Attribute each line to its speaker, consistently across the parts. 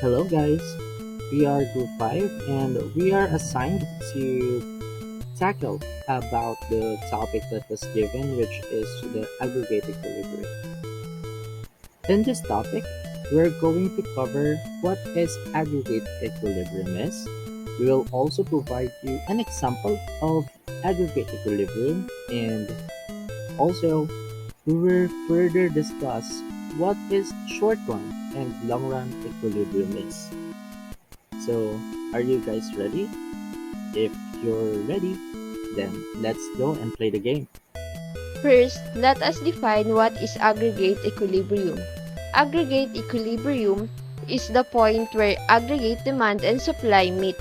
Speaker 1: Hello guys, we are group 5 and we are assigned to tackle about the topic that was given, which is the aggregate equilibrium. In this topic, we're going to cover what is aggregate equilibrium is. We will also provide you an example of aggregate equilibrium, and also we will further discuss what is short run and long run equilibrium is. So, are you guys ready? If you're ready, then let's go and play the game.
Speaker 2: First, let us define what is aggregate equilibrium. Aggregate equilibrium is the point where aggregate demand and supply meet.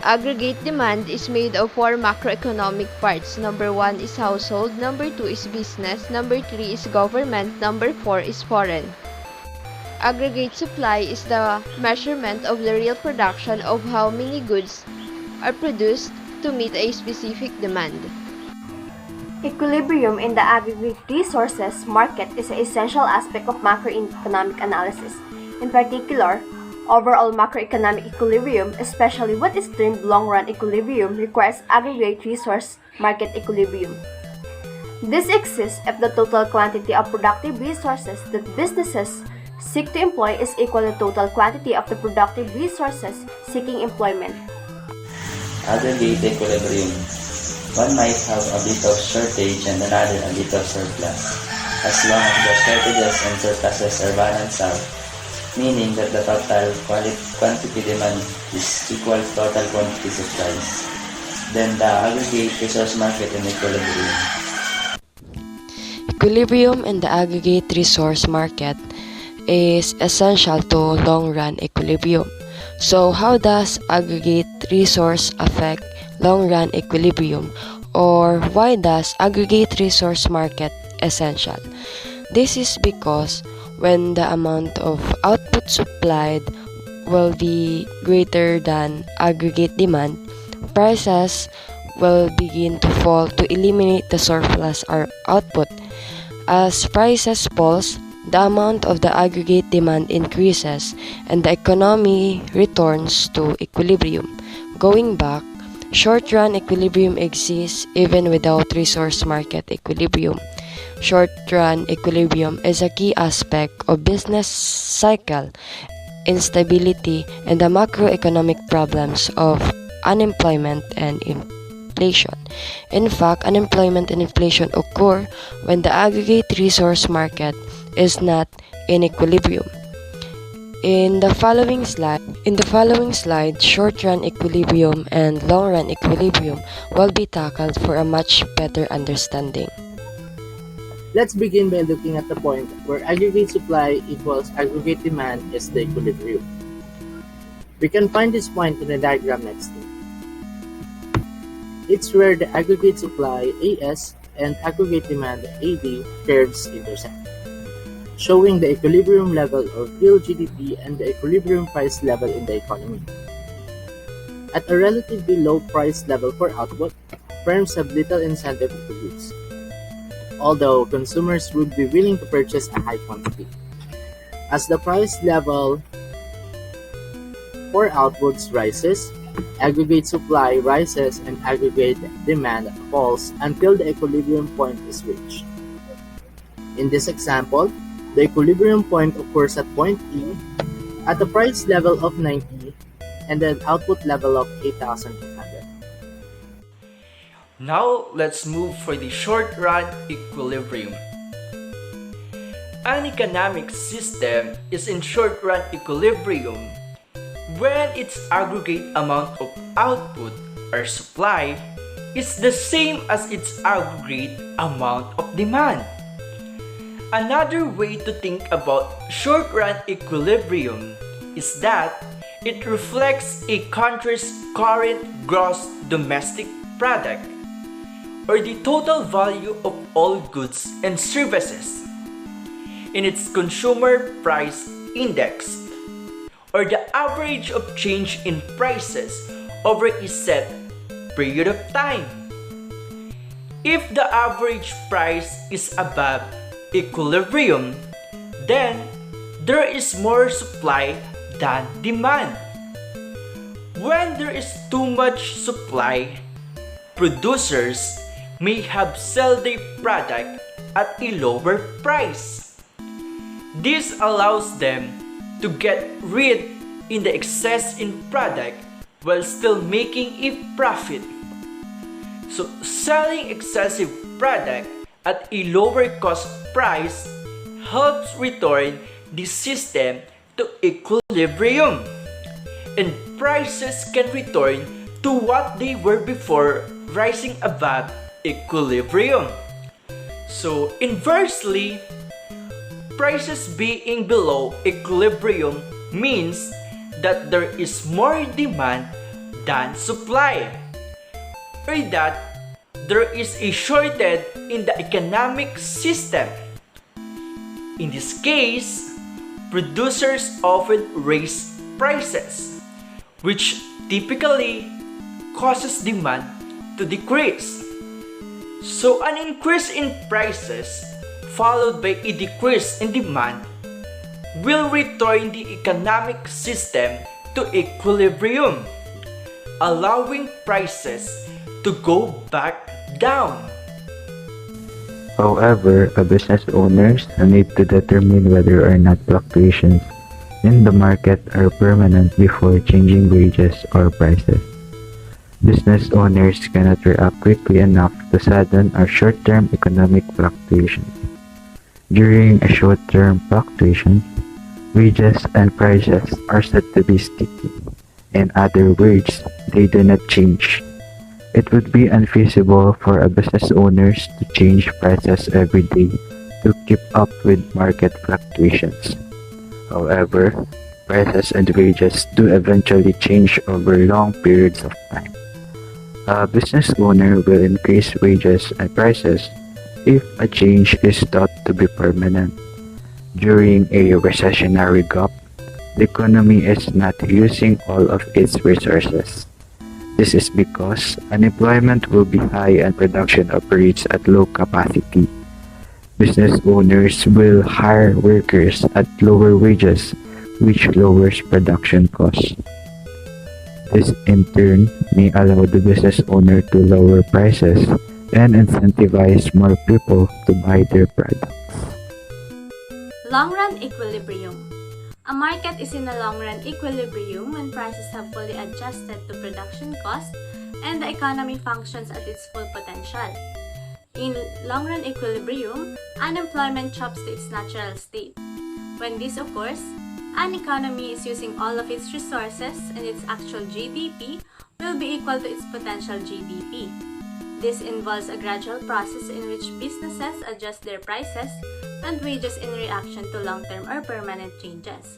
Speaker 2: Aggregate demand is made of four macroeconomic parts. Number 1 is household, number 2 is business, number 3 is government, number 4 is foreign. Aggregate supply is the measurement of the real production of how many goods are produced to meet a specific demand.
Speaker 3: Equilibrium in the aggregate resources market is an essential aspect of macroeconomic analysis. In particular, overall macroeconomic equilibrium, especially what is termed long-run equilibrium, requires aggregate resource market equilibrium. This exists if the total quantity of productive resources that businesses seek to employ is equal to the total quantity of the productive resources seeking employment.
Speaker 4: Aggregate equilibrium. One might have a bit of shortage and another a bit of surplus, as long as the shortages and surpluses are balanced out, meaning that the total quantity demand is equal to total quantity supplies. Then the aggregate resource market in equilibrium.
Speaker 5: Equilibrium in the aggregate resource market is essential to long-run equilibrium. So how does aggregate resource affect long-run equilibrium, or why does aggregate resource market essential? This is because when the amount of output supplied will be greater than aggregate demand, prices will begin to fall to eliminate the surplus or output. As prices falls, the amount of the aggregate demand increases and the economy returns to equilibrium. Going back, short-run equilibrium exists even without resource market equilibrium. Short-run equilibrium is a key aspect of business cycle, instability, and the macroeconomic problems of unemployment and inflation. In fact, unemployment and inflation occur when the aggregate resource market is not in equilibrium. In the following slide, short-run equilibrium and long-run equilibrium will be tackled for a much better understanding.
Speaker 1: Let's begin by looking at the point where aggregate supply equals aggregate demand is the equilibrium. We can find this point in the diagram next to it. It's where the aggregate supply AS and aggregate demand AD curves intersect, showing the equilibrium level of real GDP and the equilibrium price level in the economy. At a relatively low price level for output, firms have little incentive to produce, although consumers would be willing to purchase a high quantity. As the price level for outputs rises, aggregate supply rises and aggregate demand falls until the equilibrium point is reached. In this example, the equilibrium point occurs at point E at the price level of 90 and an output level of 8,200.
Speaker 6: Now let's move for the short-run equilibrium. An economic system is in short-run equilibrium when its aggregate amount of output or supply is the same as its aggregate amount of demand. Another way to think about short-run equilibrium is that it reflects a country's current gross domestic product, or the total value of all goods and services, in its consumer price index, or the average of change in prices over a set period of time. If the average price is above equilibrium, then there is more supply than demand. When there is too much supply, producers may have sell their product at a lower price. This allows them to get rid in the excess in product while still making a profit. So selling excessive product at a lower cost price helps return the system to equilibrium, and prices can return to what they were before rising above equilibrium. So inversely, prices being below equilibrium means that there is more demand than supply, or that there is a shortage in the economic system. In this case, producers often raise prices, which typically causes demand to decrease. So an increase in prices followed by a decrease in demand will return the economic system to equilibrium, allowing prices to go back down.
Speaker 7: However, a business owners need to determine whether or not fluctuations in the market are permanent before changing wages or prices. Business owners cannot react quickly enough to sudden or short-term economic fluctuations. During a short-term fluctuation, wages and prices are said to be sticky. In other words, they do not change. It would be unfeasible for a business owners to change prices every day to keep up with market fluctuations. However, prices and wages do eventually change over long periods of time. A business owner will increase wages and prices if a change is thought to be permanent. During a recessionary gap, the economy is not using all of its resources. This is because unemployment will be high and production operates at low capacity. Business owners will hire workers at lower wages, which lowers production costs. This in turn may allow the business owner to lower prices and incentivize more people to buy their products.
Speaker 3: Long-run equilibrium. A market is in a long-run equilibrium when prices have fully adjusted to production costs and the economy functions at its full potential. In long-run equilibrium, unemployment drops to its natural state. When this occurs, an economy is using all of its resources and its actual GDP will be equal to its potential GDP. This involves a gradual process in which businesses adjust their prices and wages in reaction to long-term or permanent changes,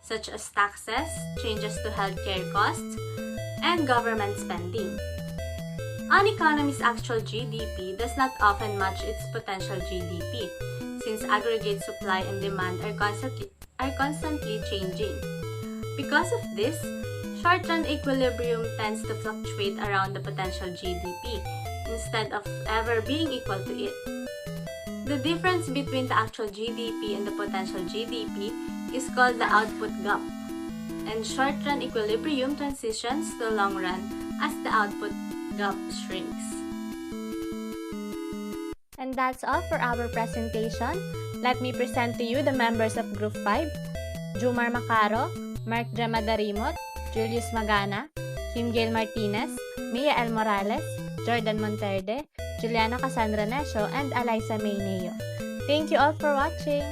Speaker 3: such as taxes, changes to healthcare costs, and government spending. An economy's actual GDP does not often match its potential GDP, since aggregate supply and demand are constantly changing. Because of this, short-run equilibrium tends to fluctuate around the potential GDP instead of ever being equal to it. The difference between the actual GDP and the potential GDP is called the output gap, and short-run equilibrium transitions to long-run as the output gap shrinks.
Speaker 8: And that's all for our presentation. Let me present to you the members of Group 5, Jumar Macaro, Mark Dramadarimot, Julius Magana, Kim Gail Martinez, Mia L. Morales, Jordan Monterde, Juliana Cassandra Nesio, and Eliza Mayneo. Thank you all for watching!